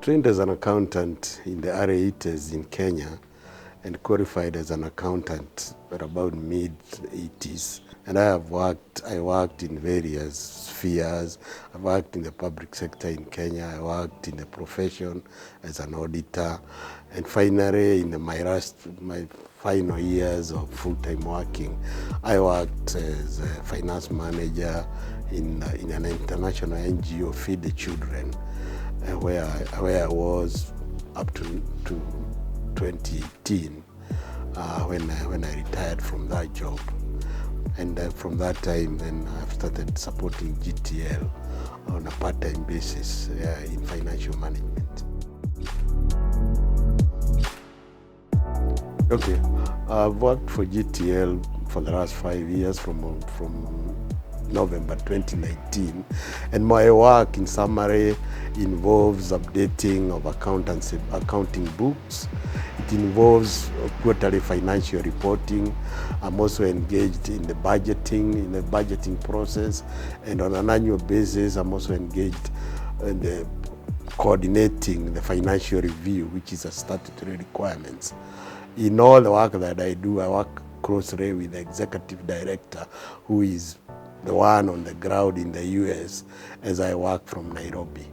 trained as an accountant in the early 80s in Kenya and qualified as an accountant at about mid-80s. And I worked in various spheres. I worked in the public sector in Kenya. I worked in the profession as an auditor. And finally, in my final years of full-time working, I worked as a finance manager in an international NGO, Feed the Children, where I was up to 2018 when I retired from that job. And from that time, then I've started supporting GTL on a part-time basis in financial management. Okay, I've worked for GTL for the last 5 years from November 2019, and my work in summary involves updating of accounting books. It involves quarterly financial reporting. I'm also engaged in the budgeting process, and on an annual basis I'm also engaged in the coordinating the financial review, which is a statutory requirements. In all the work that I do, I work closely with the executive director, who is the one on the ground in the US, as I work from Nairobi.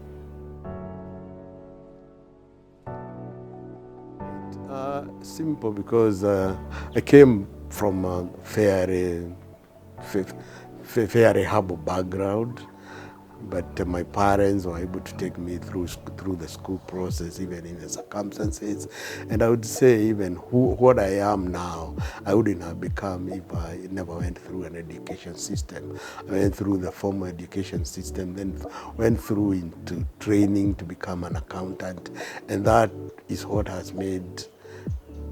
Simple, because I came from a fairly humble background, but my parents were able to take me through the school process, even in the circumstances. And I would say even what I am now, I wouldn't have become if I never went through an education system. I went through the formal education system, then went through into training to become an accountant. And that is what has made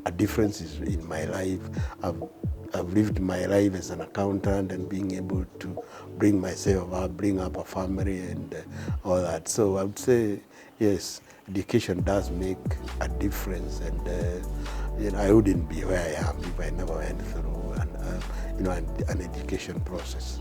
a difference in my life. I've lived my life as an accountant and being able to bring myself up, bring up a family and all that. So I would say, yes, education does make a difference, and I wouldn't be where I am if I never went through an education process.